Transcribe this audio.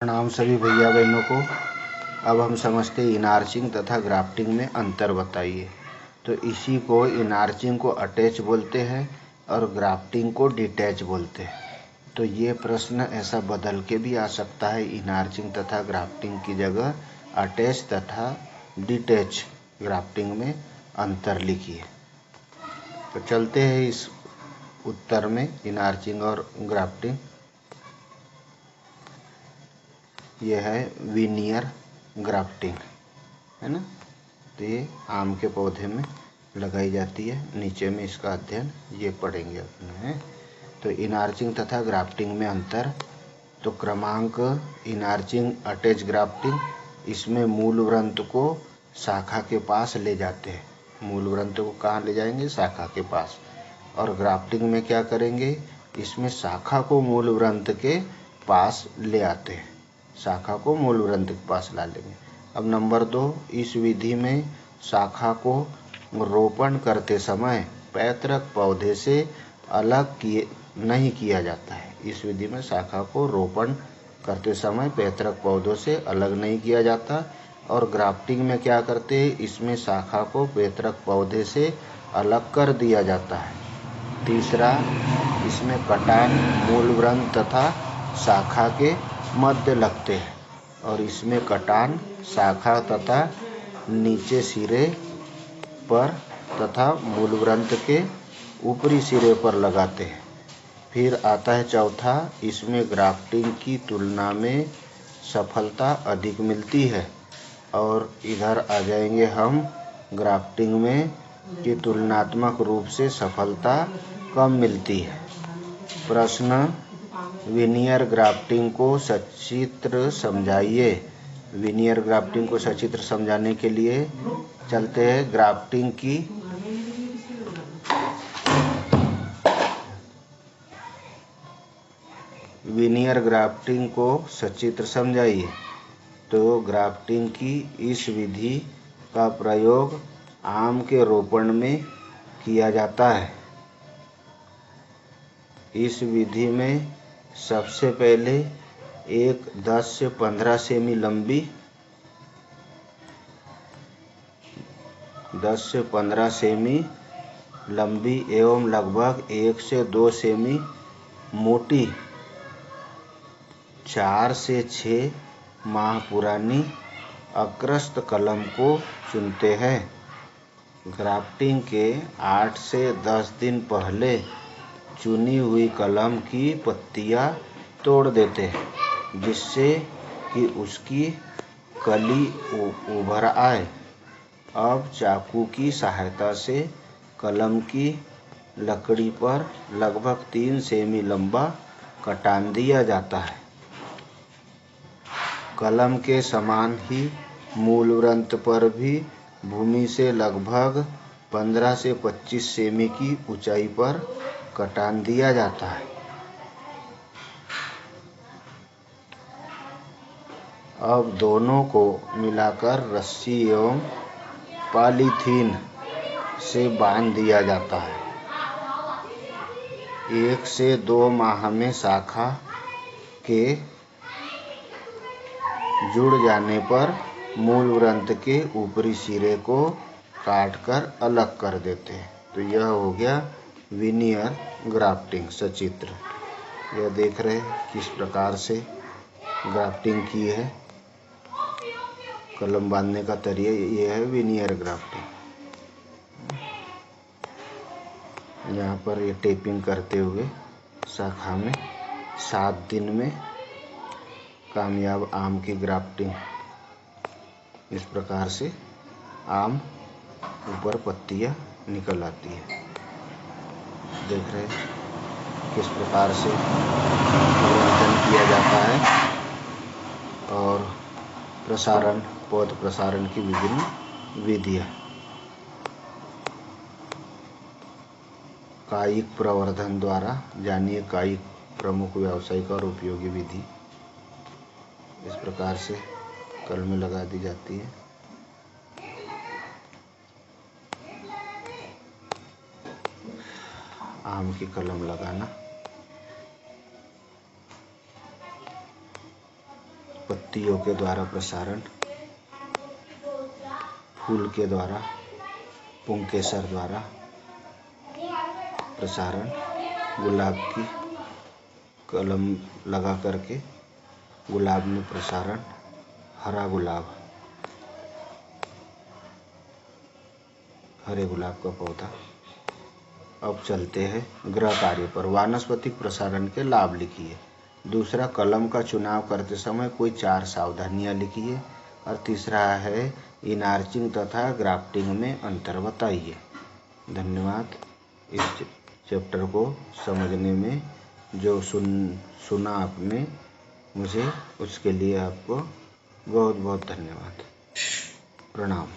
प्रणाम सभी भैया बहनों को। अब हम समझते इनार्चिंग तथा ग्राफ्टिंग में अंतर बताइए। तो इसी को इनार्चिंग को अटैच बोलते हैं और ग्राफ्टिंग को डिटैच बोलते हैं। तो ये प्रश्न ऐसा बदल के भी आ सकता है, इनार्चिंग तथा ग्राफ्टिंग की जगह अटैच तथा डिटैच ग्राफ्टिंग में अंतर लिखिए। तो चलते हैं इस उत्तर में, इनार्चिंग और ग्राफ्टिंग। यह है विनियर ग्राफ्टिंग, है ना। तो ये आम के पौधे में लगाई जाती है। नीचे में इसका अध्ययन ये पढ़ेंगे अपने। तो इनार्चिंग तथा ग्राफ्टिंग में अंतर। तो क्रमांक इनार्चिंग अटैच ग्राफ्टिंग, इसमें मूल वृंत को शाखा के पास ले जाते हैं। मूल वृंत को कहाँ ले जाएंगे? शाखा के पास। और ग्राफ्टिंग में क्या करेंगे? इसमें शाखा को मूल वृंत के पास ले आते हैं। शाखा को मूल वृंत के पास ला लेंगे। अब नंबर 2, इस विधि में शाखा को रोपण करते समय पैतृक पौधे से अलग नहीं किया जाता है। इस विधि में शाखा को रोपण करते समय पैतृक पौधों से अलग नहीं किया जाता। और ग्राफ्टिंग में क्या करते हैं? इसमें शाखा को पैतृक पौधे से अलग कर दिया जाता है। तीसरा, इसमें कटान मूल वृंत तथा शाखा के मध्य लगते हैं और इसमें कटान शाखा तथा नीचे सिरे पर तथा मूल वृंत के ऊपरी सिरे पर लगाते हैं। फिर आता है चौथा, इसमें ग्राफ्टिंग की तुलना में सफलता अधिक मिलती है। और इधर आ जाएंगे हम, ग्राफ्टिंग में कि तुलनात्मक रूप से सफलता कम मिलती है। प्रश्न, विनियर ग्राफ्टिंग को सचित्र समझाइए। विनियर ग्राफ्टिंग को सचित्र समझाने के लिए चलते हैं ग्राफ्टिंग की विनियर ग्राफ्टिंग को सचित्र समझाइए। तो ग्राफ्टिंग की इस विधि का प्रयोग आम के रोपण में किया जाता है। इस विधि में सबसे पहले एक 10 से 15 सेमी लंबी 10 से 15 सेमी लंबी एवं लगभग 1 से 2 सेमी मोटी 4 से 6 माह पुरानी अक्रस्त कलम को चुनते हैं। ग्राफ्टिंग के 8 से 10 दिन पहले चुनी हुई कलम की पत्तियां तोड़ देते हैं, जिससे कि उसकी कली उभर आए। अब चाकू की सहायता से कलम की लकड़ी पर लगभग 3 सेमी लंबा कटान दिया जाता है। कलम के समान ही मूल वृंत पर भी भूमि से लगभग 15 से 25 सेमी की ऊंचाई पर कटान दिया जाता है। अब दोनों को मिलाकर रस्सी एवं पॉलीथीन से बांध दिया जाता है। 1 से 2 माह में शाखा के जुड़ जाने पर मूल वृंत के ऊपरी सिरे को काटकर अलग कर देते हैं। तो यह हो गया विनियर ग्राफ्टिंग सचित्र। यह देख रहे हैं किस प्रकार से ग्राफ्टिंग की है। कलम बांधने का तरीका ये है विनियर ग्राफ्टिंग। यहाँ पर ये टेपिंग करते हुए शाखा में 7 दिन में कामयाब आम की ग्राफ्टिंग। इस प्रकार से आम ऊपर पत्तियां निकल आती है। देख रहे हैं किस प्रकार से प्रवर्धन किया जाता है और प्रसारण, पौध प्रसारण की विभिन्न विधियां। कायिक प्रवर्धन द्वारा जानिए कायिक प्रमुख व्यावसायिक और उपयोगी विधि। इस प्रकार से कलमें लगा दी जाती है। आम की कलम लगाना। पत्तियों के द्वारा प्रसारण, फूल के द्वारा, पुंकेसर द्वारा प्रसारण, गुलाब की कलम लगा करके गुलाब में प्रसारण, हरा गुलाब, हरे गुलाब का पौधा। अब चलते हैं ग्रह कार्य पर। वानस्पतिक प्रसारण के लाभ लिखिए। दूसरा, कलम का चुनाव करते समय कोई 4 सावधानियां लिखिए। और तीसरा है इनार्चिंग तथा ग्राफ्टिंग में अंतर बताइए। धन्यवाद। इस चैप्टर को समझने में जो सुना आपने मुझे, उसके लिए आपको बहुत बहुत धन्यवाद। प्रणाम।